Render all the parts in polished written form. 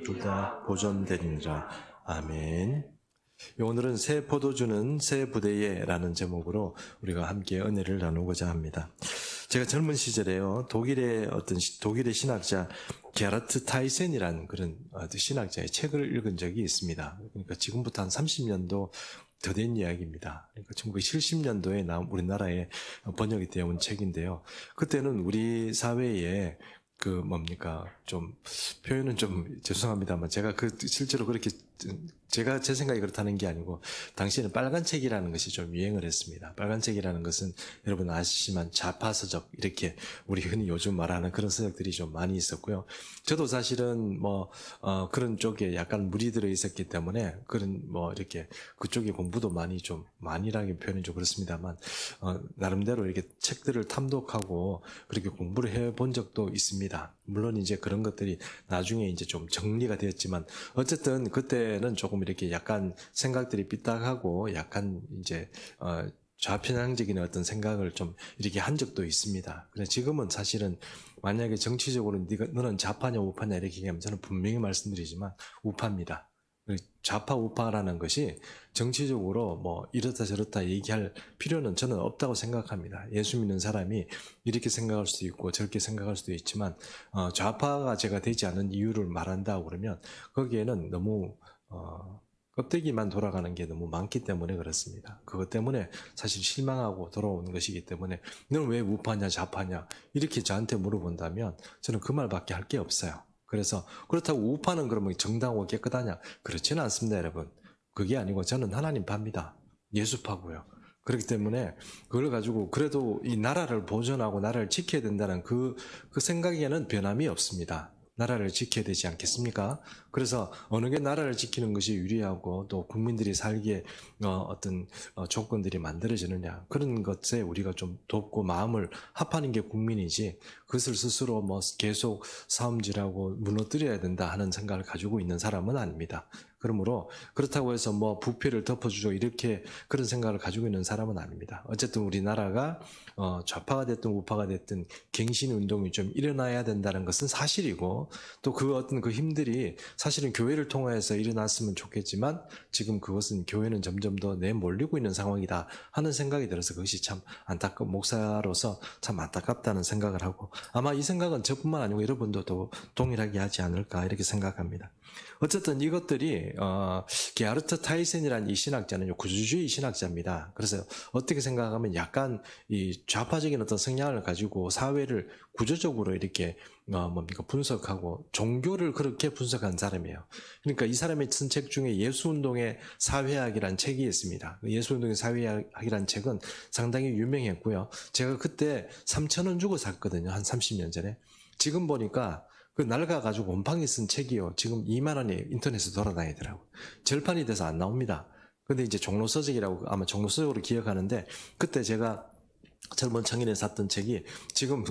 둘 다 보존되리니라. 아멘. 오늘은 새 포도주는 새 부대에 라는 제목으로 우리가 함께 은혜를 나누고자 합니다. 제가 젊은 시절에요, 독일의 신학자 게르트 타이센이라는 그런 신학자의 책을 읽은 적이 있습니다. 그러니까 지금부터 한 30년도 더 된 이야기입니다. 그러니까 1970년도에 우리나라에 번역이 되어 온 책인데요. 그때는 우리 사회에 좀 표현은 좀 죄송합니다만 제가 실제로 그렇게 제 생각이 그렇다는 게 아니고 당시에는 빨간책이라는 것이 좀 유행을 했습니다. 빨간책이라는 것은 여러분 아시지만 좌파 서적, 이렇게 우리 흔히 요즘 말하는 그런 서적들이 좀 많이 있었고요. 저도 사실은 그런 쪽에 약간 물이 들어 있었기 때문에 이렇게 그쪽에 공부도 많이라기 표현이 좀 그렇습니다만 나름대로 이렇게 책들을 탐독하고 그렇게 공부를 해본 적도 있습니다. 물론 이제 그런 것들이 나중에 이제 좀 정리가 되었지만 어쨌든 그때는 조금 이렇게 약간 생각들이 삐딱하고 약간 이제 좌편향적인 어떤 생각을 좀 이렇게 한 적도 있습니다. 그래서 지금은 사실은 만약에 정치적으로 너는 좌파냐 우파냐 이렇게 얘기하면 저는 분명히 말씀드리지만 우파입니다. 좌파 우파라는 것이 정치적으로 이렇다 저렇다 얘기할 필요는 저는 없다고 생각합니다. 예수 믿는 사람이 이렇게 생각할 수도 있고 저렇게 생각할 수도 있지만 좌파가 제가 되지 않은 이유를 말한다고 그러면 거기에는 너무 껍데기만 돌아가는 게 너무 많기 때문에 그렇습니다. 그것 때문에 사실 실망하고 돌아오는 것이기 때문에 너는 왜 우파냐 좌파냐 이렇게 저한테 물어본다면 저는 그 말밖에 할 게 없어요. 그래서 그렇다고 우파는 그러면 정당하고 깨끗하냐? 그렇지는 않습니다, 여러분. 그게 아니고 저는 하나님파입니다. 예수파고요. 그렇기 때문에 그걸 가지고 그래도 이 나라를 보존하고 나라를 지켜야 된다는 그 생각에는 변함이 없습니다. 나라를 지켜야 되지 않겠습니까? 그래서 어느 게 나라를 지키는 것이 유리하고 또 국민들이 살기에 어떤 조건들이 만들어지느냐, 그런 것에 우리가 좀 돕고 마음을 합하는 게 국민이지 그것을 스스로 계속 싸움질하고 무너뜨려야 된다 하는 생각을 가지고 있는 사람은 아닙니다. 그러므로 그렇다고 해서 부패를 덮어주죠 이렇게 그런 생각을 가지고 있는 사람은 아닙니다. 어쨌든 우리나라가 좌파가 됐든 우파가 됐든 갱신 운동이 좀 일어나야 된다는 것은 사실이고 또 어떤 그 힘들이 사실은 교회를 통해서 일어났으면 좋겠지만 지금 그것은 교회는 점점 더 내몰리고 있는 상황이다 하는 생각이 들어서 그것이 참 목사로서 참 안타깝다는 생각을 하고 아마 이 생각은 저뿐만 아니고 여러분도 또 동일하게 하지 않을까 이렇게 생각합니다. 어쨌든 이것들이 게르트 타이센이라는 이 신학자는 구주주의 신학자입니다. 그래서 어떻게 생각하면 약간 이 좌파적인 어떤 성향을 가지고 사회를 구조적으로 이렇게 분석하고 종교를 그렇게 분석한 사람이에요. 그러니까 이 사람의 쓴 책 중에 예수운동의 사회학이라는 책이 있습니다. 예수운동의 사회학이라는 책은 상당히 유명했고요. 제가 그때 3,000원 주고 샀거든요. 한 30년 전에. 지금 보니까 그 낡아가지고 곰팡이 쓴 책이요. 지금 2만 원이 인터넷에 돌아다니더라고요. 절판이 돼서 안 나옵니다. 근데 이제 종로서적이라고 아마 종로서적으로 기억하는데 그때 제가 젊은 청년에 샀던 책이 지금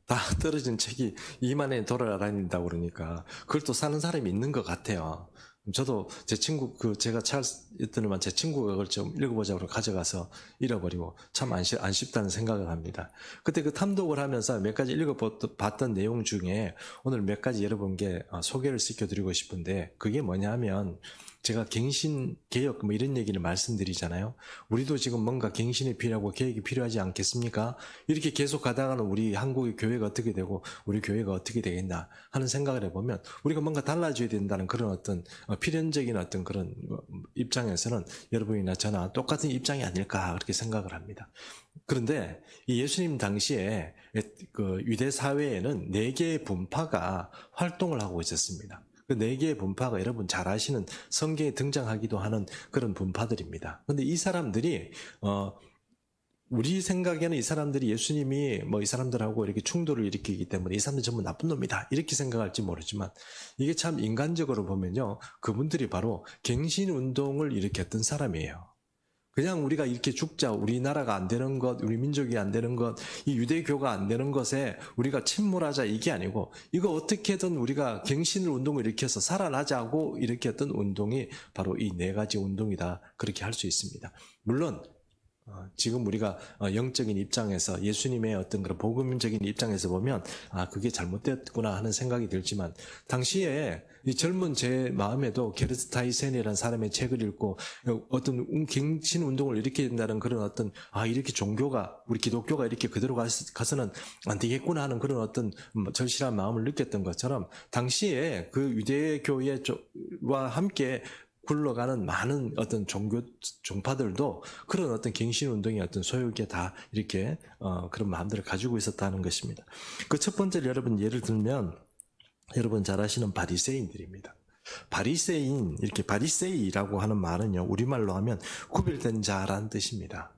다 떨어진 책이 2만 원에 돌아다닌다고 그러니까 그걸 또 사는 사람이 있는 것 같아요. 저도 제 친구 제가 찾았더니만 제 친구가 그걸 좀 읽어보자고 가져가서 잃어버리고 참 안 쉽다는 생각을 합니다. 그때 그 탐독을 하면서 몇 가지 읽어봤던 내용 중에 오늘 몇 가지 여러분께 소개를 시켜드리고 싶은데 그게 뭐냐면 제가 갱신, 개혁 이런 얘기를 말씀드리잖아요. 우리도 지금 뭔가 갱신이 필요하고 개혁이 필요하지 않겠습니까? 이렇게 계속 가다가는 우리 한국의 교회가 어떻게 되고 우리 교회가 어떻게 되겠나 하는 생각을 해보면 우리가 뭔가 달라져야 된다는 그런 어떤 필연적인 어떤 그런 입장에서는 여러분이나 저나 똑같은 입장이 아닐까 그렇게 생각을 합니다. 그런데 이 예수님 당시에 그 유대 사회에는 4개의 분파가 활동을 하고 있었습니다. 그 4개의 분파가 여러분 잘 아시는 성경에 등장하기도 하는 그런 분파들입니다. 그런데 이 사람들이 우리 생각에는 이 사람들이 예수님이 이 사람들하고 이렇게 충돌을 일으키기 때문에 이 사람들 전부 나쁜 놈이다 이렇게 생각할지 모르지만 이게 참 인간적으로 보면요 그분들이 바로 갱신 운동을 일으켰던 사람이에요. 그냥 우리가 이렇게 죽자, 우리나라가 안 되는 것, 우리 민족이 안 되는 것, 이 유대교가 안 되는 것에 우리가 침몰하자 이게 아니고 이거 어떻게든 우리가 갱신을 운동을 일으켜서 살아나자고 일으켰던 운동이 바로 이 4가지 운동이다 그렇게 할 수 있습니다. 물론 지금 우리가 영적인 입장에서 예수님의 어떤 그런 복음적인 입장에서 보면 그게 잘못됐구나 하는 생각이 들지만 당시에 이 젊은 제 마음에도 게르트 타이센이라는 사람의 책을 읽고 어떤 갱신 운동을 일으켜야 된다는 그런 어떤 이렇게 종교가 우리 기독교가 이렇게 그대로 가서는 안 되겠구나 하는 그런 어떤 절실한 마음을 느꼈던 것처럼 당시에 그 유대교와 함께 굴러가는 많은 어떤 종파들도 그런 어떤 갱신운동의 어떤 소욕에 다 이렇게, 그런 마음들을 가지고 있었다는 것입니다. 그 첫 번째 여러분 예를 들면, 여러분 잘 아시는 바리새인들입니다. 바리새인, 이렇게 바리새이라고 하는 말은요, 우리말로 하면 구별된 자라는 뜻입니다.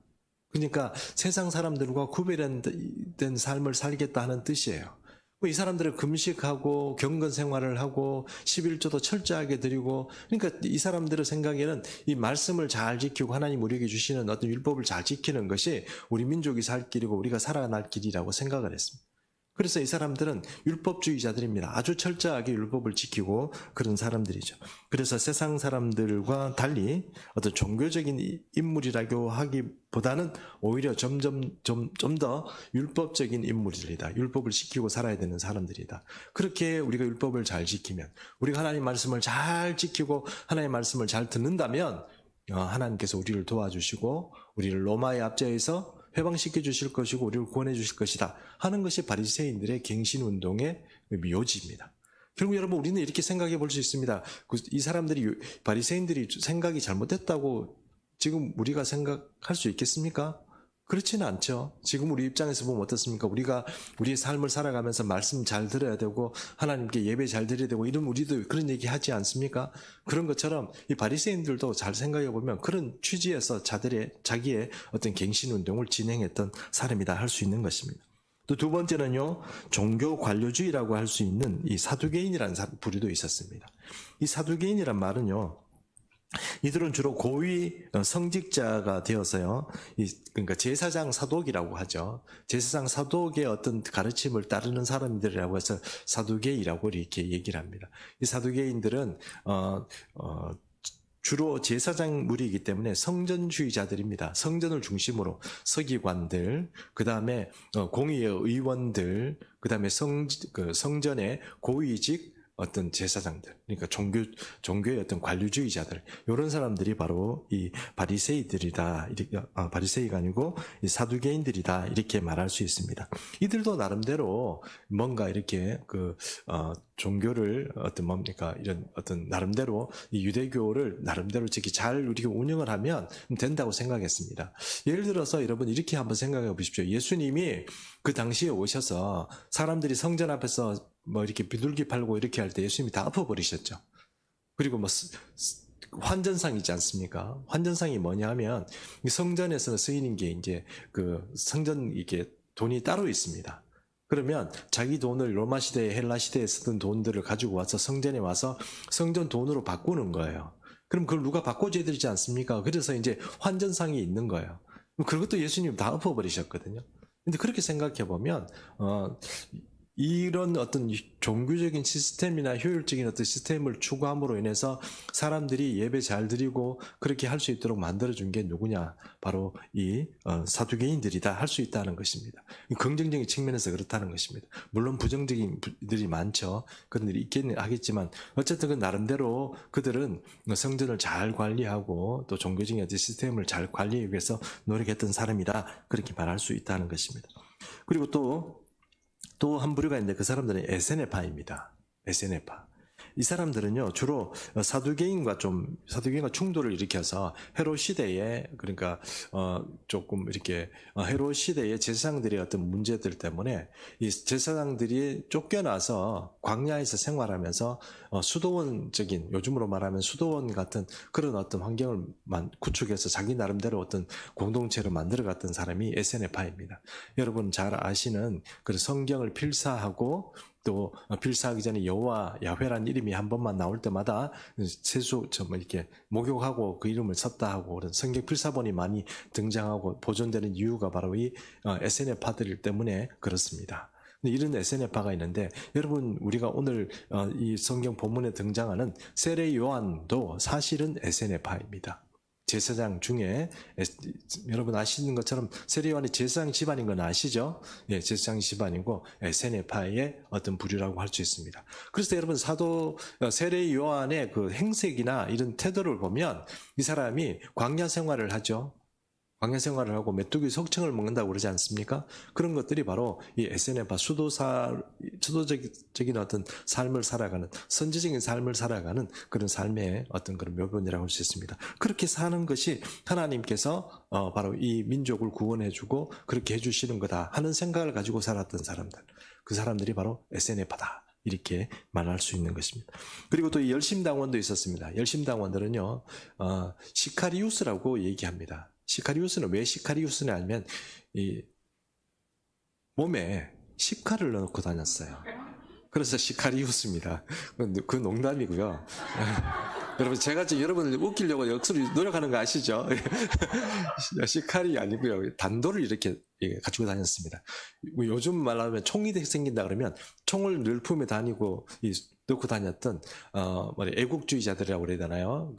그러니까 세상 사람들과 구별된 삶을 살겠다 하는 뜻이에요. 이 사람들은 금식하고 경건 생활을 하고 11조도 철저하게 드리고, 그러니까 이 사람들의 생각에는 이 말씀을 잘 지키고 하나님 우리에게 주시는 어떤 율법을 잘 지키는 것이 우리 민족이 살 길이고 우리가 살아갈 길이라고 생각을 했습니다. 그래서 이 사람들은 율법주의자들입니다. 아주 철저하게 율법을 지키고 그런 사람들이죠. 그래서 세상 사람들과 달리 어떤 종교적인 인물이라고 하기보다는 오히려 좀 더 율법적인 인물들이다. 율법을 지키고 살아야 되는 사람들이다. 그렇게 우리가 율법을 잘 지키면, 우리가 하나님 말씀을 잘 지키고 하나님 말씀을 잘 듣는다면 하나님께서 우리를 도와주시고 우리를 로마의 압제에서 해방시켜 주실 것이고 우리를 구원해 주실 것이다 하는 것이 바리새인들의 갱신운동의 묘지입니다. 결국 여러분 우리는 이렇게 생각해 볼 수 있습니다. 이 사람들이, 바리새인들이 생각이 잘못됐다고 지금 우리가 생각할 수 있겠습니까? 그렇지는 않죠. 지금 우리 입장에서 보면 어떻습니까? 우리가 우리의 삶을 살아가면서 말씀 잘 들어야 되고 하나님께 예배 잘 드려야 되고 이런, 우리도 그런 얘기 하지 않습니까? 그런 것처럼 이 바리새인들도 잘 생각해 보면 그런 취지에서 자기의 어떤 갱신운동을 진행했던 사람이다 할 수 있는 것입니다. 또 두 번째는요, 종교 관료주의라고 할 수 있는 이 사두개인이라는 부류도 있었습니다. 이 사두개인이란 말은요, 이들은 주로 고위 성직자가 되어서요, 그러니까 제사장 사독이라고 하죠. 제사장 사독의 어떤 가르침을 따르는 사람들이라고 해서 사두개이라고 이렇게 얘기를 합니다. 이 사두개인들은 주로 제사장 무리이기 때문에 성전주의자들입니다. 성전을 중심으로 서기관들, 그 다음에 공의의 의원들, 그 다음에 성전의 고위직 어떤 제사장들, 그러니까 종교의 어떤 관료주의자들, 이런 사람들이 바로 이 바리새이들이다, 바리새이가 아니고 이 사두개인들이다 이렇게 말할 수 있습니다. 이들도 나름대로 뭔가 이렇게 종교를 이런 어떤 나름대로 이 유대교를 나름대로 잘 우리가 운영을 하면 된다고 생각했습니다. 예를 들어서 여러분 이렇게 한번 생각해 보십시오. 예수님이 그 당시에 오셔서 사람들이 성전 앞에서 이렇게 비둘기 팔고 이렇게 할 때 예수님이 다 엎어버리셨죠. 그리고 환전상 있지 않습니까? 환전상이 뭐냐 하면 성전에서 쓰이는 게 이제 성전 이게 돈이 따로 있습니다. 그러면 자기 돈을 로마 시대에 헬라 시대에 쓰던 돈들을 가지고 와서 성전에 와서 성전 돈으로 바꾸는 거예요. 그럼 그걸 누가 바꿔줘야 되지 않습니까? 그래서 이제 환전상이 있는 거예요. 그것도 예수님 다 엎어버리셨거든요. 근데 그렇게 생각해 보면 이런 어떤 종교적인 시스템이나 효율적인 어떤 시스템을 추구함으로 인해서 사람들이 예배 잘 드리고 그렇게 할 수 있도록 만들어준 게 누구냐? 바로 이 사두개인들이다 할 수 있다는 것입니다. 긍정적인 측면에서 그렇다는 것입니다. 물론 부정적인 분들이 많죠. 그런 일이 있겠는 하겠지만 어쨌든 나름대로 그들은 성전을 잘 관리하고 또 종교적인 어떤 시스템을 잘 관리하기 위해서 노력했던 사람이다 그렇게 말할 수 있다는 것입니다. 그리고 또 한 부류가 있는데 그 사람들은 에세네파입니다. 에세네파. 이 사람들은요 주로 사두개인과 충돌을 일으켜서 헤롯 시대에, 그러니까 조금 이렇게 헤롯 시대의 제사장들의 어떤 문제들 때문에 이 제사장들이 쫓겨나서 광야에서 생활하면서 수도원적인, 요즘으로 말하면 수도원 같은 그런 어떤 환경을 구축해서 자기 나름대로 어떤 공동체를 만들어갔던 사람이 에세네파입니다. 여러분 잘 아시는 그 성경을 필사하고 또 필사하기 전에 여호와 야훼라는 이름이 한 번만 나올 때마다 이렇게 목욕하고 그 이름을 썼다 하고 그런 성경 필사본이 많이 등장하고 보존되는 이유가 바로 이 에세네파들 때문에 그렇습니다. 이런 에세네파가 있는데 여러분 우리가 오늘 이 성경 본문에 등장하는 세례 요한도 사실은 에세네파입니다. 제사장 중에 여러분 아시는 것처럼 세례요한이 제사장 집안인 건 아시죠? 예, 제사장 집안이고 에세네파의 어떤 부류라고 할 수 있습니다. 그래서 여러분 세례요한의 그 행색이나 이런 태도를 보면 이 사람이 광야 생활을 하죠. 광야 생활을 하고 메뚜기 속청을 먹는다고 그러지 않습니까? 그런 것들이 바로 이 에세네파 수도적인 어떤 삶을 살아가는, 선지적인 삶을 살아가는 그런 삶의 어떤 그런 묘변이라고 할 수 있습니다. 그렇게 사는 것이 하나님께서 바로 이 민족을 구원해주고 그렇게 해주시는 거다 하는 생각을 가지고 살았던 사람들, 그 사람들이 바로 에세네파다, 이렇게 말할 수 있는 것입니다. 그리고 또 이 열심당원도 있었습니다. 열심당원들은요, 시카리우스라고 얘기합니다. 시카리우스는 왜 시카리우스냐 하면 이 몸에 시카를 넣고 다녔어요. 그래서 시카리우스입니다. 그 농담이고요. 여러분, 제가 지금 여러분을 웃기려고 역수로 노력하는 거 아시죠? 시칼이 아니고요. 단도를 이렇게 가지고 다녔습니다. 요즘 말하면 총이 생긴다 그러면 총을 늘 품에 다니고 넣고 다녔던 애국주의자들이라고 그래야 되나요?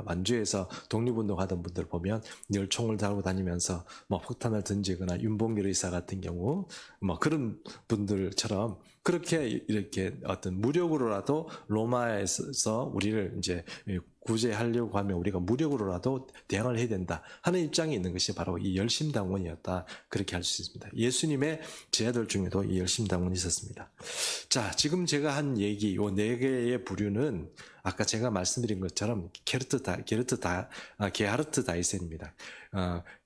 만주에서 독립운동하던 분들 보면 늘 총을 달고 다니면서 폭탄을 던지거나 윤봉길 의사 같은 경우 그런 분들처럼 그렇게 이렇게 어떤 무력으로라도 로마에서 우리를 이제 구제하려고 하면 우리가 무력으로라도 대항을 해야 된다 하는 입장이 있는 것이 바로 이 열심당원이었다, 그렇게 할 수 있습니다. 예수님의 제자들 중에도 이 열심당원이 있었습니다. 자, 지금 제가 한 얘기, 요 네 개의 부류는 아까 제가 말씀드린 것처럼 게하르트 다이센입니다.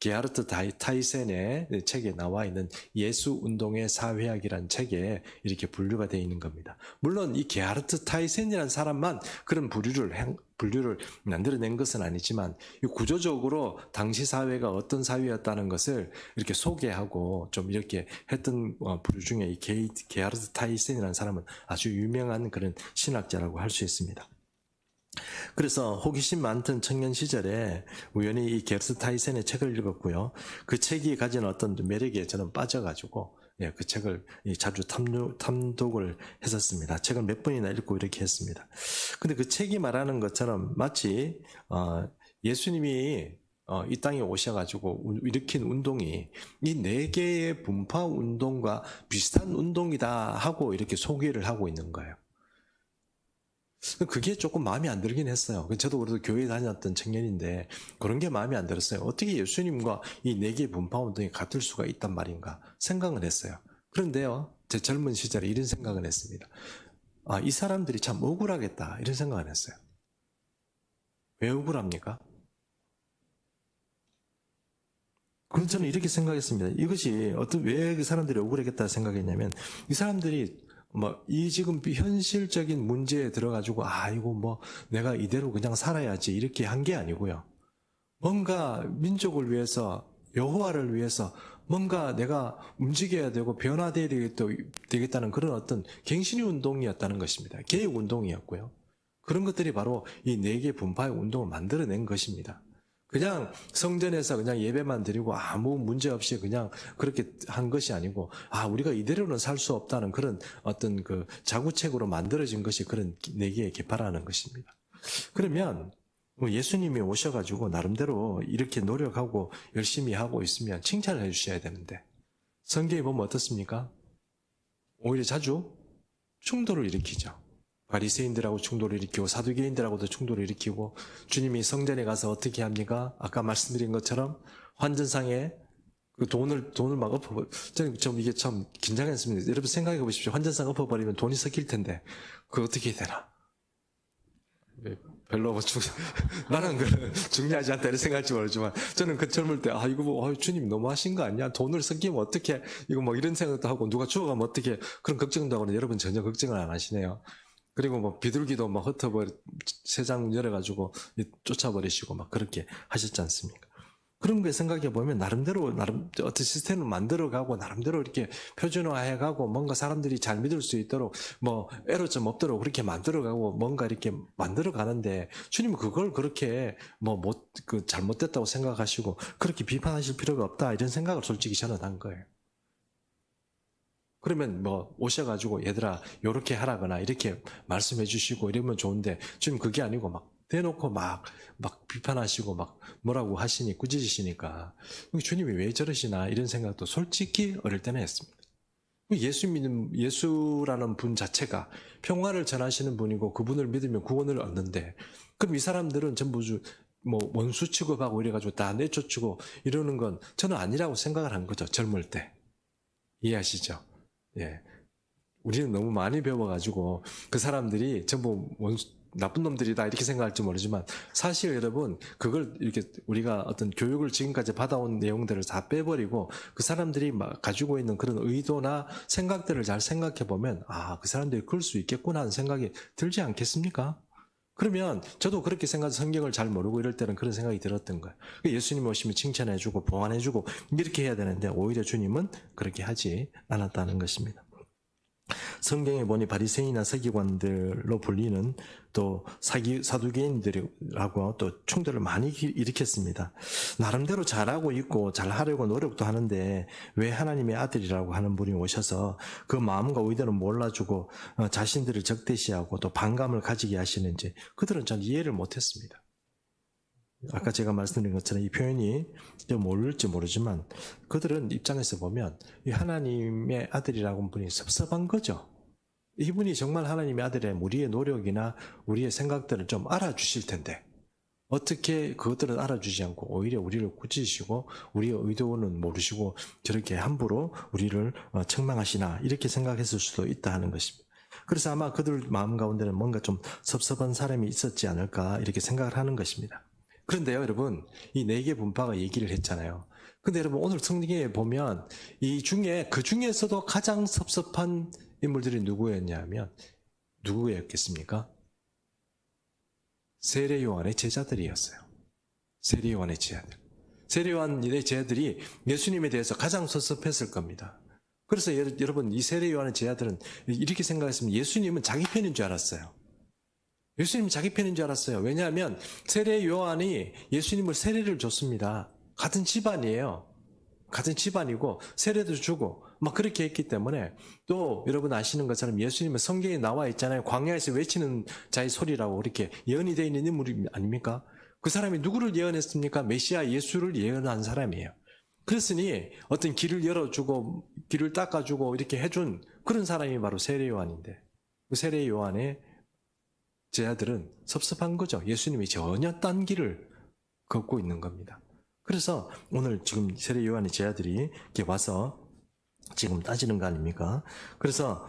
게하르트 타이센의 책에 나와 있는 예수운동의 사회학이라는 책에 이렇게 분류가 되어 있는 겁니다. 물론 이 게하르트 타이센이라는 사람만 그런 분류를 만들어낸 것은 아니지만 구조적으로 당시 사회가 어떤 사회였다는 것을 이렇게 소개하고 좀 이렇게 했던 부류 중에 이 게하르트 타이센이라는 사람은 아주 유명한 그런 신학자라고 할 수 있습니다. 그래서 호기심 많던 청년 시절에 우연히 이 게르트 타이센의 책을 읽었고요. 그 책이 가진 어떤 매력에 저는 빠져가지고 그 책을 자주 탐독을 했었습니다. 책을 몇 번이나 읽고 이렇게 했습니다. 근데 그 책이 말하는 것처럼 마치 예수님이 이 땅에 오셔가지고 일으킨 운동이 이 네 개의 분파 운동과 비슷한 운동이다 하고 이렇게 소개를 하고 있는 거예요. 그게 조금 마음에 안 들긴 했어요. 저도 그래도 교회 다녔던 청년인데 그런 게 마음에 안 들었어요. 어떻게 예수님과 이 네 개의 분파 운동이 같을 수가 있단 말인가 생각을 했어요. 그런데요, 제 젊은 시절에 이런 생각을 했습니다. 이 사람들이 참 억울하겠다, 이런 생각을 했어요. 왜 억울합니까? 그럼 저는 이렇게 생각했습니다. 이것이 왜 그 사람들이 억울하겠다 생각했냐면, 이 사람들이 이 지금 현실적인 문제에 들어가지고 이거 내가 이대로 그냥 살아야지 이렇게 한 게 아니고요. 뭔가 민족을 위해서, 여호와를 위해서 뭔가 내가 움직여야 되고 변화되어야 되겠다는 그런 어떤 갱신의 운동이었다는 것입니다. 개혁 운동이었고요. 그런 것들이 바로 이 네 개 분파의 운동을 만들어낸 것입니다. 그냥 성전에서 그냥 예배만 드리고 아무 문제 없이 그냥 그렇게 한 것이 아니고, 우리가 이대로는 살 수 없다는 그런 어떤 그 자구책으로 만들어진 것이 그런 네 개의 개파라는 것입니다. 그러면 예수님이 오셔가지고 나름대로 이렇게 노력하고 열심히 하고 있으면 칭찬을 해주셔야 되는데, 성경에 보면 어떻습니까? 오히려 자주 충돌을 일으키죠. 바리새인들하고 충돌을 일으키고 사두개인들하고도 충돌을 일으키고, 주님이 성전에 가서 어떻게 합니까? 아까 말씀드린 것처럼 환전상에 그 돈을 막 저는 이게 참 긴장했습니다. 여러분 생각해 보십시오. 환전상 엎어버리면 돈이 섞일 텐데 그거 어떻게 되나? 별로 나는 중요하지 않다 이런 생각할지 모르지만, 저는 그 젊을 때 주님 너무하신 거 아니야? 돈을 섞이면 어떻게 이거 이런 생각도 하고, 누가 죽어가면 어떻게, 그런 걱정도 하고. 여러분 전혀 걱정을 안 하시네요. 그리고 비둘기도 세장 열어가지고 쫓아버리시고 그렇게 하셨지 않습니까? 그런 거 생각해 보면 나름대로 어떤 시스템을 만들어가고 나름대로 이렇게 표준화해가고 뭔가 사람들이 잘 믿을 수 있도록 에러점 없도록 그렇게 만들어가고 뭔가 이렇게 만들어가는데, 주님은 그걸 그렇게 잘못됐다고 생각하시고 그렇게 비판하실 필요가 없다, 이런 생각을 솔직히 저는 한 거예요. 그러면 오셔가지고 얘들아 요렇게 하라거나 이렇게 말씀해 주시고 이러면 좋은데, 주님 그게 아니고 대놓고 막 비판하시고 막 뭐라고 하시니 꾸짖으시니까 주님이 왜 저러시나 이런 생각도 솔직히 어릴 때는 했습니다. 예수라는 분 자체가 평화를 전하시는 분이고 그분을 믿으면 구원을 얻는데 그럼 이 사람들은 전부 뭐 원수 취급하고 이래가지고 다 내쫓고 이러는 건 저는 아니라고 생각을 한 거죠. 젊을 때. 이해하시죠? 예. 우리는 너무 많이 배워가지고 그 사람들이 전부 나쁜 놈들이다 이렇게 생각할지 모르지만 사실 여러분 그걸 이렇게 우리가 어떤 교육을 지금까지 받아온 내용들을 다 빼버리고 그 사람들이 가지고 있는 그런 의도나 생각들을 잘 생각해 보면 그 사람들이 그럴 수 있겠구나 하는 생각이 들지 않겠습니까? 그러면 저도 그렇게 생각해서 성경을 잘 모르고 이럴 때는 그런 생각이 들었던 거예요. 예수님 오시면 칭찬해주고 보완해주고 이렇게 해야 되는데 오히려 주님은 그렇게 하지 않았다는 것입니다. 성경에 보니 바리새인이나 서기관들로 불리는 또 사두개인들하고 또 충돌을 많이 일으켰습니다. 나름대로 잘하고 있고 잘하려고 노력도 하는데 왜 하나님의 아들이라고 하는 분이 오셔서 그 마음과 의도를 몰라주고 자신들을 적대시하고 또 반감을 가지게 하시는지 그들은 전 이해를 못했습니다. 아까 제가 말씀드린 것처럼 이 표현이 모를지 모르지만 그들은 입장에서 보면 이 하나님의 아들이라고 하는 분이 섭섭한 거죠. 이분이 정말 하나님의 아들이라면 우리의 노력이나 우리의 생각들을 좀 알아주실 텐데 어떻게 그것들을 알아주지 않고 오히려 우리를 꾸짖으시고 우리의 의도는 모르시고 저렇게 함부로 우리를 책망하시나 이렇게 생각했을 수도 있다 하는 것입니다. 그래서 아마 그들 마음 가운데는 뭔가 좀 섭섭한 사람이 있었지 않을까 이렇게 생각을 하는 것입니다. 그런데요, 여러분, 이 4개 분파가 얘기를 했잖아요. 근데 여러분, 오늘 성경에 보면 그 중에서도 가장 섭섭한 인물들이 누구였냐면, 누구였겠습니까? 세례 요한의 제자들이었어요. 세례 요한의 제자들. 세례 요한의 제자들이 예수님에 대해서 가장 섭섭했을 겁니다. 그래서 여러분, 이 세례 요한의 제자들은 이렇게 생각했으면 예수님은 자기 편인 줄 알았어요. 예수님은 자기 편인 줄 알았어요. 왜냐하면 세례 요한이 예수님을 세례를 줬습니다. 같은 집안이에요. 같은 집안이고 세례도 주고 막 그렇게 했기 때문에 또 여러분 아시는 것처럼 예수님은 성경에 나와 있잖아요. 광야에서 외치는 자의 소리라고 그렇게 예언이 되어 있는 인물이 아닙니까? 그 사람이 누구를 예언했습니까? 메시아 예수를 예언한 사람이에요. 그랬으니 어떤 길을 열어주고 길을 닦아주고 이렇게 해준 그런 사람이 바로 세례 요한인데 그 세례 요한의 제자들은 섭섭한 거죠. 예수님이 전혀 딴 길을 걷고 있는 겁니다. 그래서 오늘 지금 세례 요한의 제자들이 이렇게 와서 지금 따지는 거 아닙니까? 그래서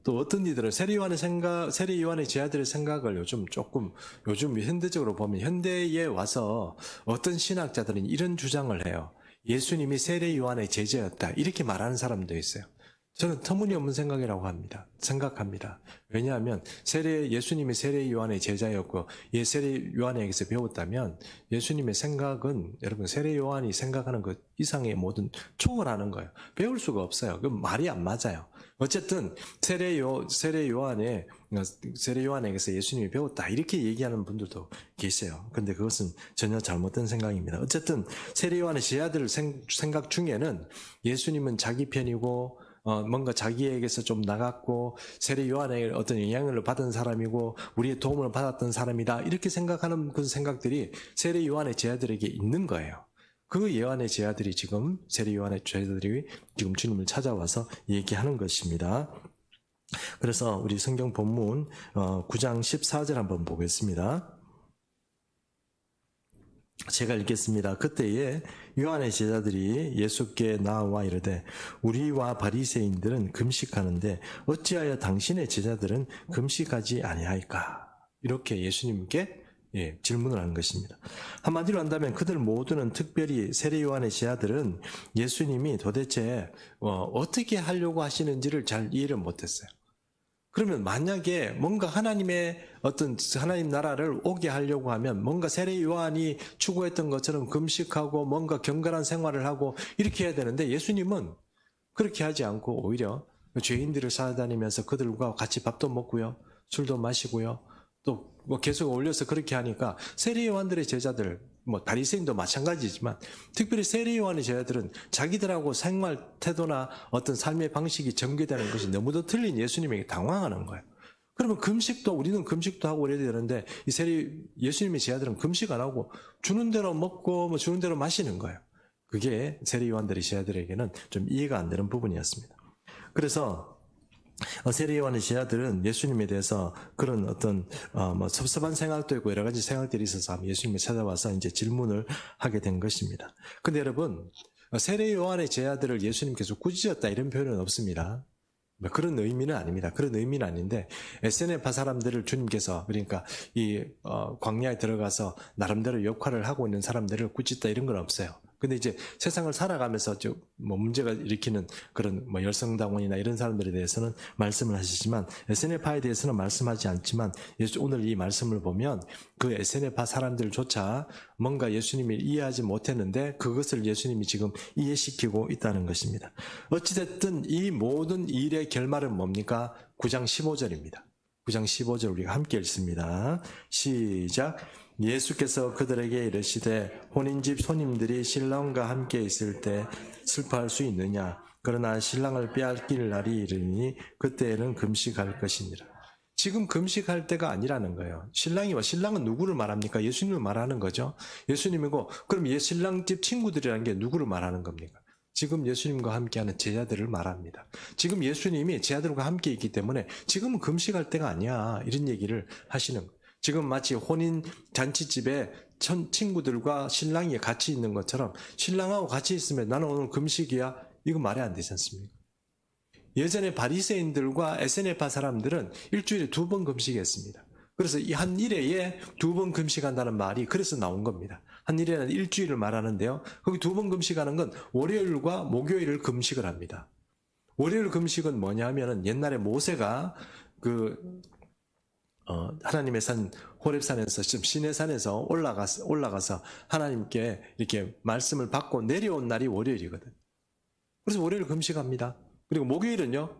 또 어떤 이들은 세례 요한의 제자들의 생각을 요즘 현대적으로 보면 현대에 와서 어떤 신학자들은 이런 주장을 해요. 예수님이 세례 요한의 제자였다. 이렇게 말하는 사람도 있어요. 저는 터무니없는 생각합니다. 왜냐하면 예수님이 세례 요한의 제자였고 세례 요한에게서 배웠다면 예수님의 생각은 여러분 세례 요한이 생각하는 것 이상의 모든 초월하는 거예요. 배울 수가 없어요. 그럼 말이 안 맞아요. 어쨌든 세례 요한에게서 예수님이 배웠다 이렇게 얘기하는 분들도 계세요. 그런데 그것은 전혀 잘못된 생각입니다. 어쨌든 세례 요한의 제자들 생각 중에는 예수님은 자기 편이고 뭔가 자기에게서 좀 나갔고 세례 요한의 어떤 영향을 받은 사람이고 우리의 도움을 받았던 사람이다 이렇게 생각하는 그 생각들이 세례 요한의 제자들에게 있는 거예요. 그 요한의 제자들이 지금 세례 요한의 제자들이 지금 주님을 찾아와서 얘기하는 것입니다. 그래서 우리 성경 본문 9장 14절 한번 보겠습니다. 제가 읽겠습니다. 그때에 요한의 제자들이 예수께 나와 이르되 우리와 바리새인들은 금식하는데 어찌하여 당신의 제자들은 금식하지 아니하이까? 이렇게 예수님께 질문을 하는 것입니다. 한마디로 한다면 그들 모두는 특별히 세례 요한의 제자들은 예수님이 도대체 어떻게 하려고 하시는지를 잘 이해를 못했어요. 그러면 만약에 뭔가 하나님 나라를 오게 하려고 하면 뭔가 세례 요한이 추구했던 것처럼 금식하고 뭔가 경건한 생활을 하고 이렇게 해야 되는데 예수님은 그렇게 하지 않고 오히려 죄인들을 찾아다니면서 그들과 같이 밥도 먹고요. 술도 마시고요. 또 뭐 계속 올려서 그렇게 하니까 세례 요한들의 제자들, 뭐 바리새인도 마찬가지지만 특별히 세례 요한의 제자들은 자기들하고 생활 태도나 어떤 삶의 방식이 전개되는 것이 너무도 틀린 예수님에게 당황하는 거예요. 그러면 금식도 우리는 금식도 하고 그래야 되는데 예수님의 제자들은 금식 안 하고 주는 대로 먹고 뭐 주는 대로 마시는 거예요. 그게 세례 요한들의 제자들에게는 좀 이해가 안 되는 부분이었습니다. 그래서 세례 요한의 제자들은 예수님에 대해서 그런 어떤 뭐 섭섭한 생각도 있고 여러 가지 생각들이 있어서 예수님을 찾아와서 이제 질문을 하게 된 것입니다. 근데 여러분, 세례 요한의 제자들을 예수님께서 꾸짖었다 이런 표현은 없습니다. 그런 의미는 아닙니다. 그런 의미는 아닌데 에세네파 사람들을 주님께서 그러니까 이 광야에 들어가서 나름대로 역할을 하고 있는 사람들을 꾸짖다 이런 건 없어요. 근데 이제 세상을 살아가면서 뭐 문제가 일으키는 그런 뭐 열성당원이나 이런 사람들에 대해서는 말씀을 하시지만 에세네파에 대해서는 말씀하지 않지만 오늘 이 말씀을 보면 그 에세네파 사람들조차 뭔가 예수님을 이해하지 못했는데 그것을 예수님이 지금 이해시키고 있다는 것입니다. 어찌됐든 이 모든 일의 결말은 뭡니까? 9장 15절입니다. 9장 15절 우리가 함께 읽습니다. 시작. 예수께서 그들에게 이르시되 혼인집 손님들이 신랑과 함께 있을 때 슬퍼할 수 있느냐? 그러나 신랑을 빼앗길 날이 이르니 그때에는 금식할 것이니라. 지금 금식할 때가 아니라는 거예요. 신랑은 누구를 말합니까? 예수님을 말하는 거죠. 예수님이고 그럼 신랑집 친구들이라는 게 누구를 말하는 겁니까? 지금 예수님과 함께하는 제자들을 말합니다. 지금 예수님이 제자들과 함께 있기 때문에 지금은 금식할 때가 아니야. 이런 얘기를 하시는 거예요. 지금 마치 혼인 잔치집에 친구들과 신랑이 같이 있는 것처럼 신랑하고 같이 있으면 나는 오늘 금식이야. 이거 말이 안 되지 않습니까? 예전에 바리새인들과 에세네파 사람들은 일주일에 2번 금식했습니다. 그래서 이 한 일회에 2번 금식한다는 말이 그래서 나온 겁니다. 한 일회는 일주일을 말하는데요. 거기 2번 금식하는 건 월요일과 목요일을 금식을 합니다. 월요일 금식은 뭐냐 하면은 옛날에 모세가 하나님의 산 호렙산에서 시내산에서 올라가서 하나님께 이렇게 말씀을 받고 내려온 날이 월요일이거든. 그래서 월요일 금식합니다. 그리고 목요일은요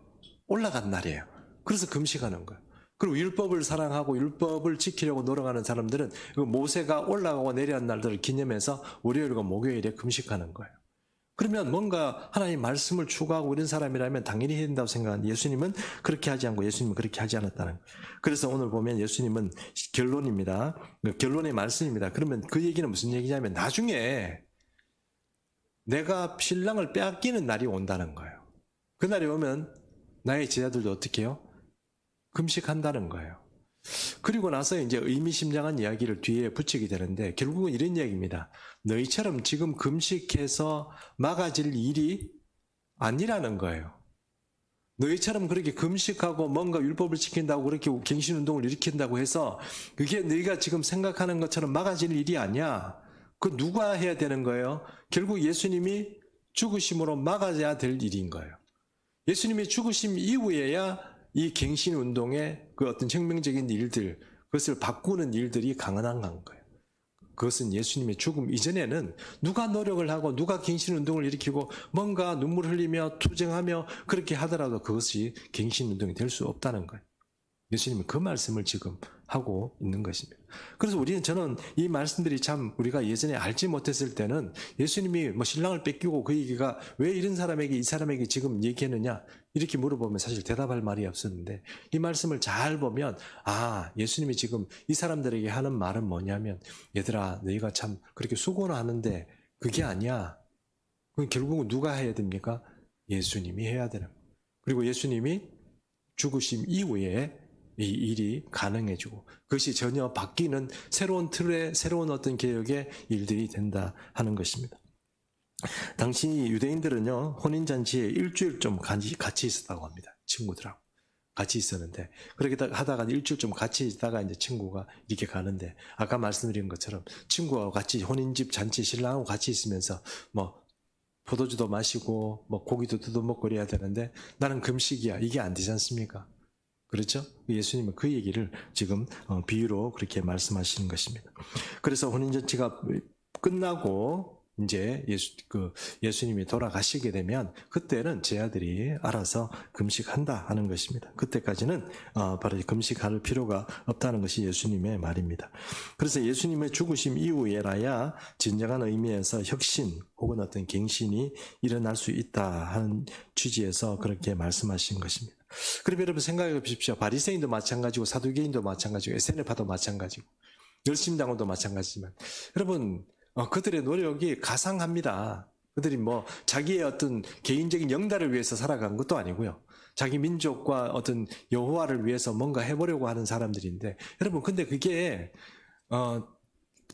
올라간 날이에요. 그래서 금식하는 거예요. 그리고 율법을 사랑하고 율법을 지키려고 노력하는 사람들은 모세가 올라가고 내려온 날들을 기념해서 월요일과 목요일에 금식하는 거예요. 그러면 뭔가 하나님 말씀을 추구하고 이런 사람이라면 당연히 해야 된다고 생각하는데 예수님은 그렇게 하지 않고 예수님은 그렇게 하지 않았다는 거예요. 그래서 오늘 보면 예수님은 결론입니다. 결론의 말씀입니다. 그러면 그 얘기는 무슨 얘기냐면 나중에 내가 신랑을 빼앗기는 날이 온다는 거예요. 그날이 오면 나의 제자들도 어떻게 해요? 금식한다는 거예요. 그리고 나서 이제 의미심장한 이야기를 뒤에 붙이게 되는데 결국은 이런 이야기입니다. 너희처럼 지금 금식해서 막아질 일이 아니라는 거예요. 너희처럼 그렇게 금식하고 뭔가 율법을 지킨다고 그렇게 갱신운동을 일으킨다고 해서 그게 너희가 지금 생각하는 것처럼 막아질 일이 아니야. 그 누가 해야 되는 거예요? 결국 예수님이 죽으심으로 막아야 될 일인 거예요. 예수님이 죽으심 이후에야 이 갱신운동의 그 어떤 혁명적인 일들, 그것을 바꾸는 일들이 가능한 거예요. 그것은 예수님의 죽음 이전에는 누가 노력을 하고 누가 갱신운동을 일으키고 뭔가 눈물 흘리며 투쟁하며 그렇게 하더라도 그것이 갱신운동이 될 수 없다는 거예요. 예수님은 그 말씀을 지금 하고 있는 것입니다. 그래서 저는 이 말씀들이 참 우리가 예전에 알지 못했을 때는 예수님이 뭐 신랑을 뺏기고 그 얘기가 왜 이런 사람에게 이 사람에게 지금 얘기했느냐 이렇게 물어보면 사실 대답할 말이 없었는데 이 말씀을 잘 보면 예수님이 지금 이 사람들에게 하는 말은 뭐냐면 얘들아 너희가 참 그렇게 수고는 하는데 그게 아니야. 그럼 결국은 누가 해야 됩니까? 예수님이 해야 되는 거예요. 그리고 예수님이 죽으심 이후에 이 일이 가능해지고 그것이 전혀 바뀌는 새로운 틀의 새로운 어떤 개혁의 일들이 된다 하는 것입니다. 당시 유대인들은요 혼인잔치에 일주일 좀 같이 있었다고 합니다. 친구들하고 같이 있었는데 그렇게 하다가 일주일 좀 같이 있다가 이제 친구가 이렇게 가는데 아까 말씀드린 것처럼 친구하고 같이 혼인집 잔치 신랑하고 같이 있으면서 뭐 포도주도 마시고 뭐 고기도 뜯어먹고 그래야 되는데 나는 금식이야 이게 안 되지 않습니까? 그렇죠? 예수님은 그 얘기를 지금 비유로 그렇게 말씀하시는 것입니다. 그래서 혼인잔치가 끝나고 이제 예수님이 돌아가시게 되면 그때는 제자들이 알아서 금식한다 하는 것입니다. 그때까지는 바로 금식할 필요가 없다는 것이 예수님의 말입니다. 그래서 예수님의 죽으심 이후에라야 진정한 의미에서 혁신 혹은 어떤 갱신이 일어날 수 있다 하는 취지에서 그렇게 말씀하신 것입니다. 그럼 여러분 생각해 보십시오. 바리새인도 마찬가지고 사두개인도 마찬가지고 에세네파도 마찬가지고 열심당원도 마찬가지지만 여러분 그들의 노력이 가상합니다. 그들이 뭐 자기의 어떤 개인적인 영달을 위해서 살아간 것도 아니고요. 자기 민족과 어떤 여호와를 위해서 뭔가 해보려고 하는 사람들인데 여러분 근데 그게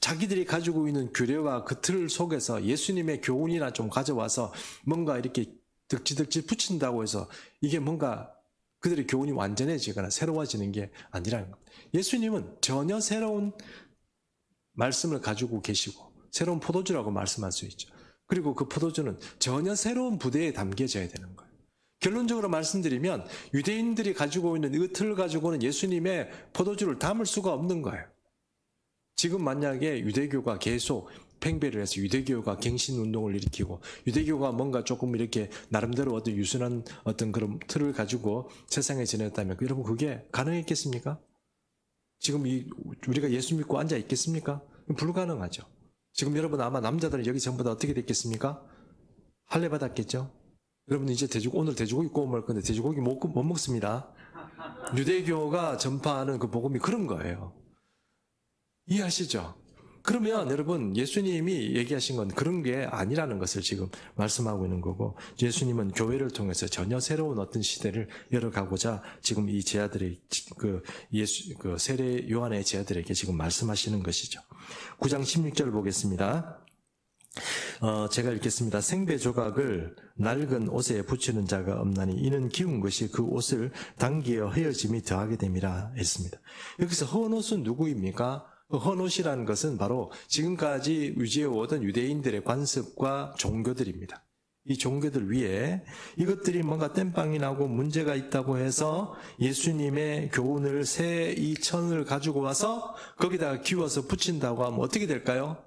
자기들이 가지고 있는 규례와 그 틀 속에서 예수님의 교훈이나 좀 가져와서 뭔가 이렇게 득지득지 붙인다고 해서 이게 뭔가 그들의 교훈이 완전해지거나 새로워지는 게 아니라는 겁니다. 예수님은 전혀 새로운 말씀을 가지고 계시고 새로운 포도주라고 말씀할 수 있죠. 그리고 그 포도주는 전혀 새로운 부대에 담겨져야 되는 거예요. 결론적으로 말씀드리면 유대인들이 가지고 있는 이 틀을 가지고는 예수님의 포도주를 담을 수가 없는 거예요. 지금 만약에 유대교가 계속 팽배를 해서 유대교가 갱신운동을 일으키고 유대교가 뭔가 조금 이렇게 나름대로 어떤 유순한 어떤 그런 틀을 가지고 세상에 지냈다면 여러분 그게 가능했겠습니까? 지금 우리가 예수 믿고 앉아 있겠습니까? 불가능하죠. 지금 여러분 아마 남자들은 여기 전부 다 어떻게 됐겠습니까? 할례 받았겠죠? 여러분 이제 오늘 돼지고기 구워 먹을 건데 돼지고기 못 먹습니다. 유대교가 전파하는 그 복음이 그런 거예요. 이해하시죠? 그러면 여러분 예수님이 얘기하신 건 그런 게 아니라는 것을 지금 말씀하고 있는 거고 예수님은 교회를 통해서 전혀 새로운 어떤 시대를 열어가고자 지금 이 제자들의 세례 요한의 제자들에게 지금 말씀하시는 것이죠. 9장 16절 보겠습니다. 제가 읽겠습니다. 생배 조각을 낡은 옷에 붙이는 자가 없나니 이는 기운 것이 그 옷을 당기어 헤어짐이 더하게 됨이라 했습니다. 여기서 헌 옷은 누구입니까? 헌옷이라는 것은 바로 지금까지 유지해오던 유대인들의 관습과 종교들입니다. 이 종교들 위에 이것들이 뭔가 땜빵이 나고 문제가 있다고 해서 예수님의 교훈을 새 이 천을 가지고 와서 거기다가 기워서 붙인다고 하면 어떻게 될까요?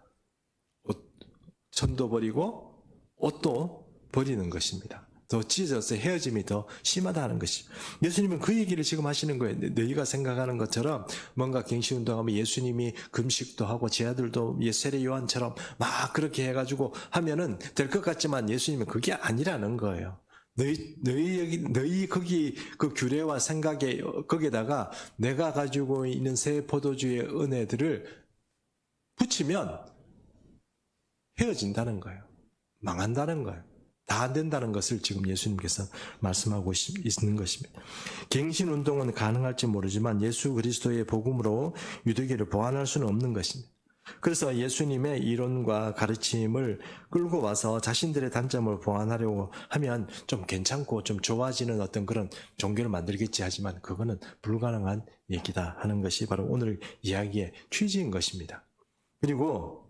천도 버리고 옷도 버리는 것입니다. 더 찢어서 헤어짐이 더 심하다는 것이. 예수님은 그 얘기를 지금 하시는 거예요. 너희가 생각하는 것처럼 뭔가 갱신운동하면 예수님이 금식도 하고 제자들도 세례 요한처럼 막 그렇게 해가지고 하면은 될 것 같지만 예수님은 그게 아니라는 거예요. 너희 거기 그 규례와 생각에 거기에다가 내가 가지고 있는 새 포도주의 은혜들을 붙이면 헤어진다는 거예요. 망한다는 거예요. 다 안 된다는 것을 지금 예수님께서 말씀하고 있는 것입니다. 갱신운동은 가능할지 모르지만 예수 그리스도의 복음으로 유대교를 보완할 수는 없는 것입니다. 그래서 예수님의 이론과 가르침을 끌고 와서 자신들의 단점을 보완하려고 하면 좀 괜찮고 좀 좋아지는 어떤 그런 종교를 만들겠지 하지만 그거는 불가능한 얘기다 하는 것이 바로 오늘 이야기의 취지인 것입니다. 그리고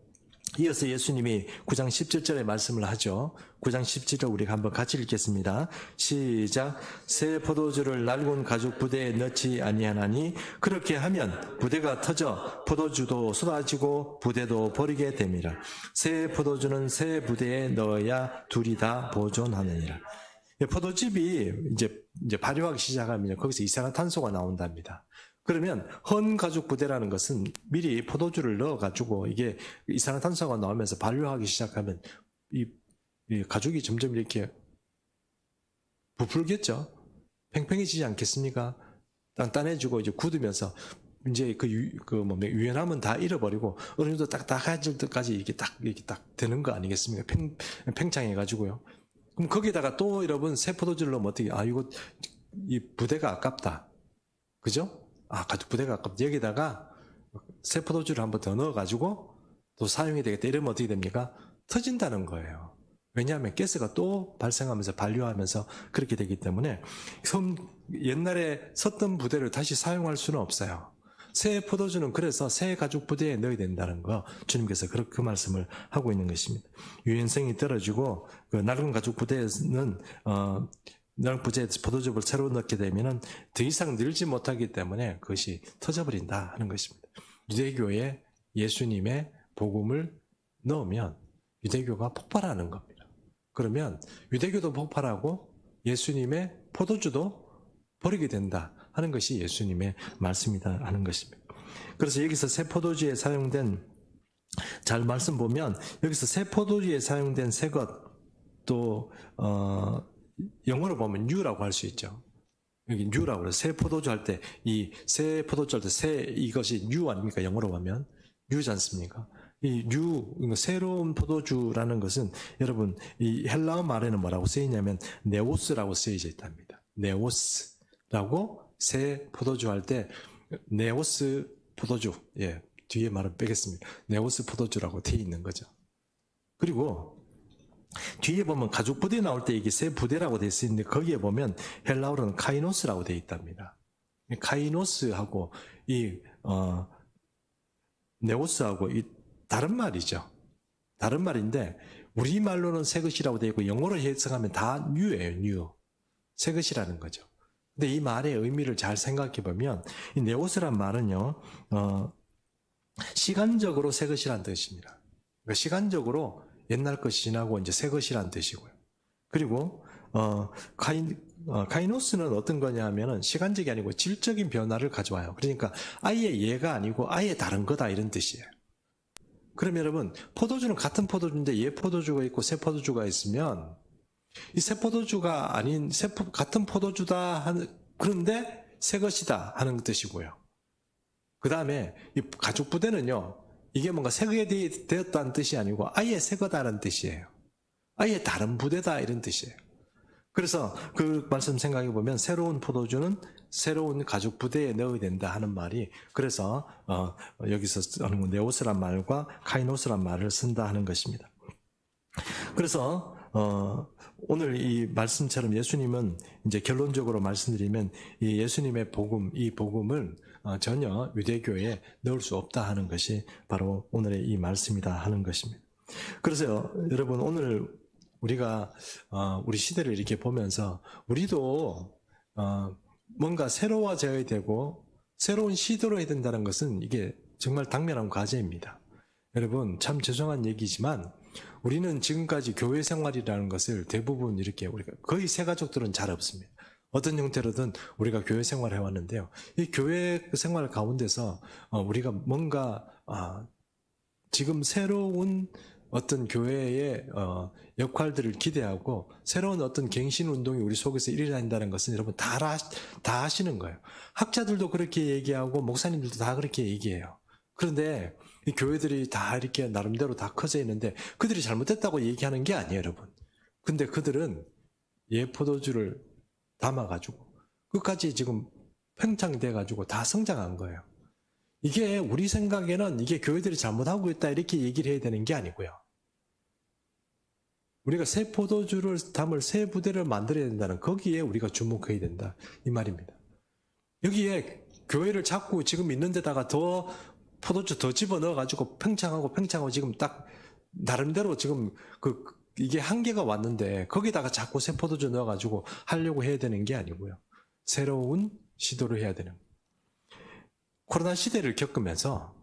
이어서 예수님이 9장 17절에 말씀을 하죠. 9장 17절 우리가 한번 같이 읽겠습니다. 시작. 새 포도주를 낡은 가죽 부대에 넣지 아니하나니 그렇게 하면 부대가 터져 포도주도 쏟아지고 부대도 버리게 됨이라. 새 포도주는 새 부대에 넣어야 둘이 다 보존하느니라. 포도즙이 이제 발효하기 시작하면 거기서 이산화탄소가 나온답니다. 그러면 헌 가죽 부대라는 것은 미리 포도주를 넣어가지고 이게 이산화탄소가 나오면서 발효하기 시작하면 이 가죽이 점점 이렇게 부풀겠죠. 팽팽해지지 않겠습니까? 단단해지고 이제 굳으면서 이제 유연함은 다 잃어버리고 어느 정도 딱딱해질 때까지 이렇게 딱 되는 거 아니겠습니까? 팽창해가지고요. 그럼 거기다가 또 여러분 새 포도주를 넣으면 어떻게? 이 부대가 아깝다. 그죠? 가죽 부대가 아깝다. 여기다가 새 포도주를 한번 더 넣어가지고 또 사용이 되겠다. 이러면 어떻게 됩니까? 터진다는 거예요. 왜냐하면 가스가 또 발생하면서 반류하면서 그렇게 되기 때문에 옛날에 섰던 부대를 다시 사용할 수는 없어요. 새 포도주는 그래서 새 가죽 부대에 넣어야 된다는 거 주님께서 그 말씀을 하고 있는 것입니다. 유연성이 떨어지고 그 낡은 가죽 부대에는 낡은 부대에 포도즙을 새로 넣게 되면은 더 이상 늘지 못하기 때문에 그것이 터져버린다 하는 것입니다. 유대교에 예수님의 복음을 넣으면 유대교가 폭발하는 겁니다. 그러면 유대교도 폭발하고 예수님의 포도주도 버리게 된다 하는 것이 예수님의 말씀이다 하는 것입니다. 그래서 여기서 새 포도주에 사용된, 잘 말씀 보면 여기서 새 포도주에 사용된 새 것, 또 영어로 보면 new라고 할 수 있죠. 여기 new라고 그래요. 새 포도주 할 때, 이 새 포도주 할 때 새, 이것이 new 아닙니까? 영어로 보면 new지 않습니까? 이 new, 새로운 포도주라는 것은 여러분 이 헬라어 말에는 뭐라고 쓰이냐면 네오스라고 쓰여져 있답니다. 네오스라고 새 포도주 할 때 네오스 포도주, 예, 뒤에 말은 빼겠습니다. 네오스 포도주라고 되어 있는 거죠. 그리고 뒤에 보면 가죽 부대 나올 때 이게 새 부대라고 되어 있는데 거기에 보면 헬라어로는 카이노스라고 되어 있답니다. 카이노스하고 이 네오스하고 이 다른 말이죠. 다른 말인데 우리말로는 새 것이라고 되어 있고 영어로 해석하면 다 new예요. new. 새 것이라는 거죠. 근데 이 말의 의미를 잘 생각해 보면 이 네오스란 말은요, 시간적으로 새 것이란 뜻입니다. 그러니까 시간적으로 옛날 것이 지나고 이제 새 것이란 뜻이고요. 그리고 카이노스는 어떤 거냐 하면은 시간적이 아니고 질적인 변화를 가져와요. 그러니까 아예 얘가 아니고 아예 다른 거다 이런 뜻이에요. 그럼 여러분, 포도주는 같은 포도주인데 얘 포도주가 있고 새 포도주가 있으면 이 새 포도주가 아닌 같은 포도주다 그런데 새 것이다 하는 뜻이고요. 그 다음에 이 가죽 부대는요, 이게 뭔가 새 것이 되었다는 뜻이 아니고 아예 새 거다라는 뜻이에요. 아예 다른 부대다 이런 뜻이에요. 그래서 그 말씀 생각해 보면 새로운 포도주는 새로운 가죽 부대에 넣어야 된다 하는 말이, 그래서 여기서 쓰는 네오스란 말과 카이노스란 말을 쓴다 하는 것입니다. 그래서 오늘 이 말씀처럼 예수님은 이제 결론적으로 말씀드리면 이 예수님의 복음, 이 복음을 전혀 유대교에 넣을 수 없다 하는 것이 바로 오늘의 이 말씀이다 하는 것입니다. 그래서 여러분, 오늘 우리가 우리 시대를 이렇게 보면서 우리도 뭔가 새로워져야 되고 새로운 시도를 해야 된다는 것은 이게 정말 당면한 과제입니다. 여러분, 참 죄송한 얘기지만 우리는 지금까지 교회 생활이라는 것을 대부분 이렇게 우리가 거의 새 가족들은 잘 없습니다. 어떤 형태로든 우리가 교회 생활을 해왔는데요. 이 교회 생활 가운데서 우리가 뭔가 지금 새로운 어떤 교회의 역할들을 기대하고 새로운 어떤 갱신 운동이 우리 속에서 일어난다는 것은 여러분 다 아시는 거예요. 학자들도 그렇게 얘기하고 목사님들도 다 그렇게 얘기해요. 그런데 이 교회들이 다 이렇게 나름대로 다 커져 있는데 그들이 잘못됐다고 얘기하는 게 아니에요, 여러분. 근데 그들은 예 포도주를 담아가지고 끝까지 지금 팽창돼가지고 다 성장한 거예요. 이게 우리 생각에는 이게 교회들이 잘못하고 있다 이렇게 얘기를 해야 되는 게 아니고요. 우리가 새 포도주를 담을 새 부대를 만들어야 된다는, 거기에 우리가 주목해야 된다 이 말입니다. 여기에 교회를 자꾸 지금 있는 데다가 더 포도주 더 집어넣어가지고 팽창하고 지금 딱 나름대로 지금 이게 한계가 왔는데 거기다가 자꾸 새 포도주 넣어가지고 하려고 해야 되는 게 아니고요. 새로운 시도를 해야 되는 거예요. 코로나 시대를 겪으면서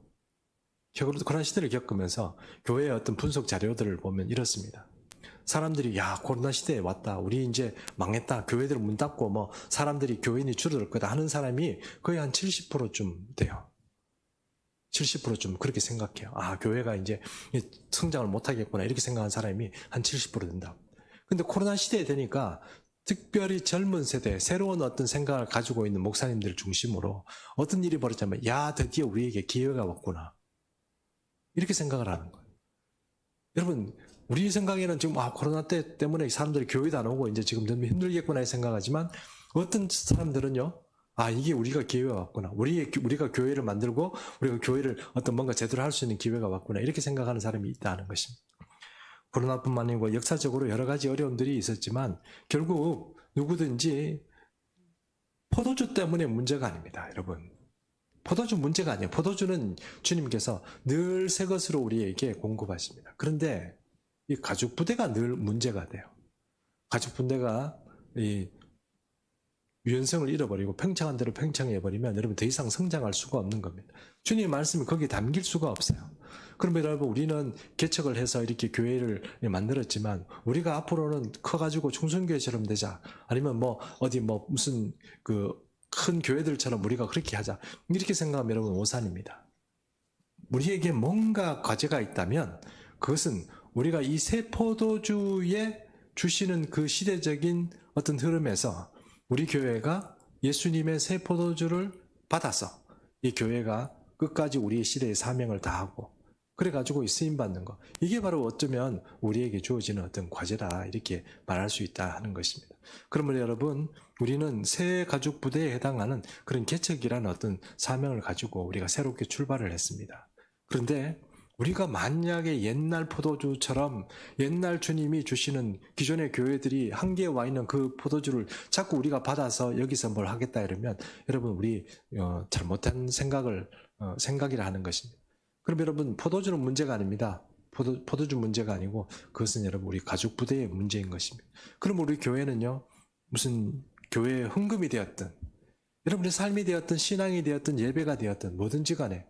교회의 어떤 분석 자료들을 보면 이렇습니다. 사람들이 코로나 시대에 왔다, 우리 이제 망했다, 교회들 문 닫고 뭐 사람들이 교인이 줄어들 거다 하는 사람이 거의 한 70%쯤 돼요. 70%쯤 그렇게 생각해요. 교회가 이제 성장을 못하겠구나 이렇게 생각하는 사람이 한 70% 된다. 근데 코로나 시대에 되니까 특별히 젊은 세대, 새로운 어떤 생각을 가지고 있는 목사님들 중심으로 어떤 일이 벌어졌냐면 드디어 우리에게 기회가 왔구나 이렇게 생각을 하는 거예요. 여러분, 우리 생각에는 지금 코로나 때문에 사람들이 교회도 안 오고 이제 지금 너무 힘들겠구나 생각하지만 어떤 사람들은요, 이게 우리가 기회가 왔구나, 우리가 교회를 만들고 우리가 교회를 어떤 뭔가 제대로 할 수 있는 기회가 왔구나 이렇게 생각하는 사람이 있다는 것입니다. 코로나뿐만 아니고 역사적으로 여러 가지 어려움들이 있었지만 결국 누구든지 포도주 때문에 문제가 아닙니다. 여러분, 포도주 문제가 아니에요. 포도주는 주님께서 늘 새 것으로 우리에게 공급하십니다. 그런데 이 가죽 부대가 늘 문제가 돼요. 가죽 부대가 유연성을 잃어버리고 팽창한 대로 팽창해버리면 여러분 더 이상 성장할 수가 없는 겁니다. 주님의 말씀이 거기에 담길 수가 없어요. 그러면 여러분 우리는 개척을 해서 이렇게 교회를 만들었지만 우리가 앞으로는 커가지고 충성교회처럼 되자, 아니면 뭐 어디 뭐 무슨 그 큰 교회들처럼 우리가 그렇게 하자, 이렇게 생각하면 여러분 오산입니다. 우리에게 뭔가 과제가 있다면 그것은 우리가 이 새 포도주에 주시는 그 시대적인 어떤 흐름에서 우리 교회가 예수님의 새 포도주를 받아서 이 교회가 끝까지 우리의 시대의 사명을 다하고 그래가지고 쓰임받는 것, 이게 바로 어쩌면 우리에게 주어지는 어떤 과제다, 이렇게 말할 수 있다 하는 것입니다. 그러면 여러분, 우리는 새 가죽 부대에 해당하는 그런 개척이라는 어떤 사명을 가지고 우리가 새롭게 출발을 했습니다. 그런데 우리가 만약에 옛날 포도주처럼 옛날 주님이 주시는 기존의 교회들이 한계에 와 있는 그 포도주를 자꾸 우리가 받아서 여기서 뭘 하겠다 이러면 여러분 우리 잘못한 생각이라 하는 것입니다. 그럼 여러분 포도주는 문제가 아닙니다. 포도주 문제가 아니고 그것은 여러분 우리 가죽 부대의 문제인 것입니다. 그럼 우리 교회는요, 무슨 교회의 헌금이 되었든 여러분의 삶이 되었든 신앙이 되었든 예배가 되었든 뭐든지 간에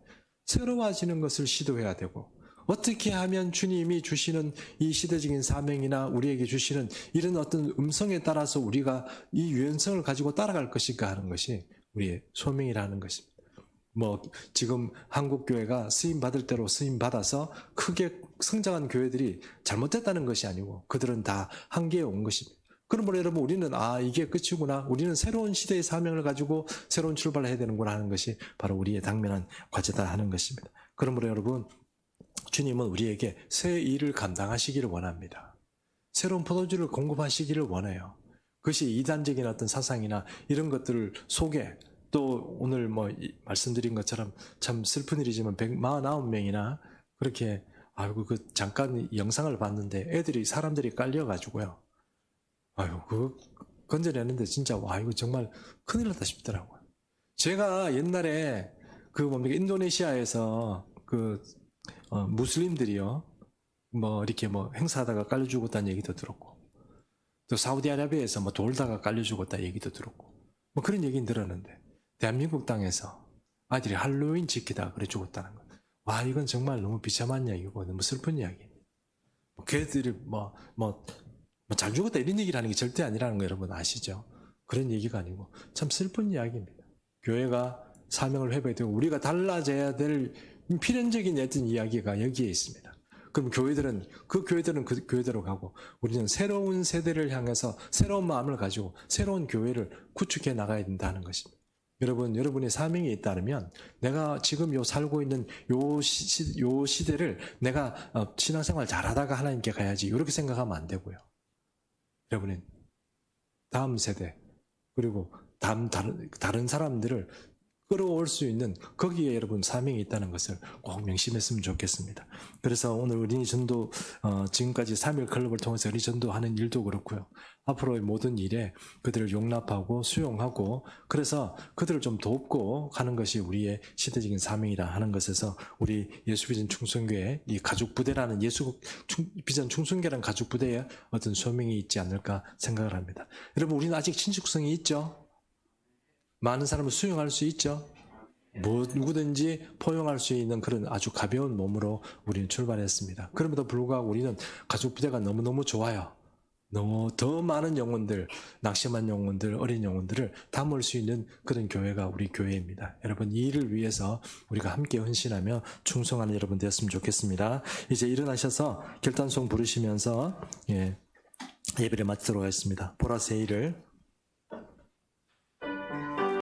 새로워지는 것을 시도해야 되고, 어떻게 하면 주님이 주시는 이 시대적인 사명이나 우리에게 주시는 이런 어떤 음성에 따라서 우리가 이 유연성을 가지고 따라갈 것인가 하는 것이 우리의 소명이라는 것입니다. 뭐 지금 한국 교회가 쓰임 받을 대로 쓰임 받아서 크게 성장한 교회들이 잘못됐다는 것이 아니고 그들은 다 한계에 온 것입니다. 그러므로 여러분 우리는 이게 끝이구나, 우리는 새로운 시대의 사명을 가지고 새로운 출발을 해야 되는구나 하는 것이 바로 우리의 당면한 과제다 하는 것입니다. 그러므로 여러분, 주님은 우리에게 새 일을 감당하시기를 원합니다. 새로운 포도주를 공급하시기를 원해요. 그것이 이단적인 어떤 사상이나 이런 것들 속에, 또 오늘 뭐 말씀드린 것처럼 참 슬픈 일이지만 149명이나 그렇게 잠깐 영상을 봤는데 사람들이 깔려가지고요, 그거 건져내는데 진짜 이거 정말 큰일 났다 싶더라고요. 제가 옛날에 인도네시아에서 무슬림들이요, 뭐 이렇게 뭐 행사하다가 깔려 죽었다는 얘기도 들었고, 또 사우디아라비아에서 돌다가 깔려 죽었다 얘기도 들었고, 뭐 그런 얘기는 들었는데 대한민국 땅에서 아이들이 할로윈 지키다가 그래 죽었다는 거. 이건 정말 너무 비참한 이야기고 너무 슬픈 이야기입니다. 걔들이 잘 죽었다 이런 얘기를 하는 게 절대 아니라는 거 여러분 아시죠? 그런 얘기가 아니고 참 슬픈 이야기입니다. 교회가 사명을 회복되고 우리가 달라져야 될 필연적인 어떤 이야기가 여기에 있습니다. 그럼 교회들은 그 교회대로 가고, 우리는 새로운 세대를 향해서 새로운 마음을 가지고 새로운 교회를 구축해 나가야 된다는 것입니다. 여러분의 사명이 있다면 내가 지금 살고 있는 요 시대를 내가 신앙생활 잘하다가 하나님께 가야지, 이렇게 생각하면 안 되고요. 여러분은 다음 세대 그리고 다른 사람들을 끌어올 수 있는 거기에 여러분 사명이 있다는 것을 꼭 명심했으면 좋겠습니다. 그래서 오늘 어린이 전도 지금까지 3일 클럽을 통해서 어린이 전도하는 일도 그렇고요, 앞으로의 모든 일에 그들을 용납하고 수용하고 그래서 그들을 좀 돕고 가는 것이 우리의 시대적인 사명이라 하는 것에서 우리 예수비전 충성교회 이 가죽부대라는 예수비전 충성교회라는 가죽부대에 어떤 소명이 있지 않을까 생각을 합니다. 여러분 우리는 아직 친숙성이 있죠? 많은 사람을 수용할 수 있죠? 누구든지 포용할 수 있는 그런 아주 가벼운 몸으로 우리는 출발했습니다. 그럼에도 불구하고 우리는 가족부대가 너무너무 좋아요. 너무 더 많은 영혼들, 낙심한 영혼들, 어린 영혼들을 담을 수 있는 그런 교회가 우리 교회입니다. 여러분 이 일을 위해서 우리가 함께 헌신하며 충성하는 여러분 되었으면 좋겠습니다. 이제 일어나셔서 결단송 부르시면서 예배를 마치도록 하겠습니다. 보라 새 일을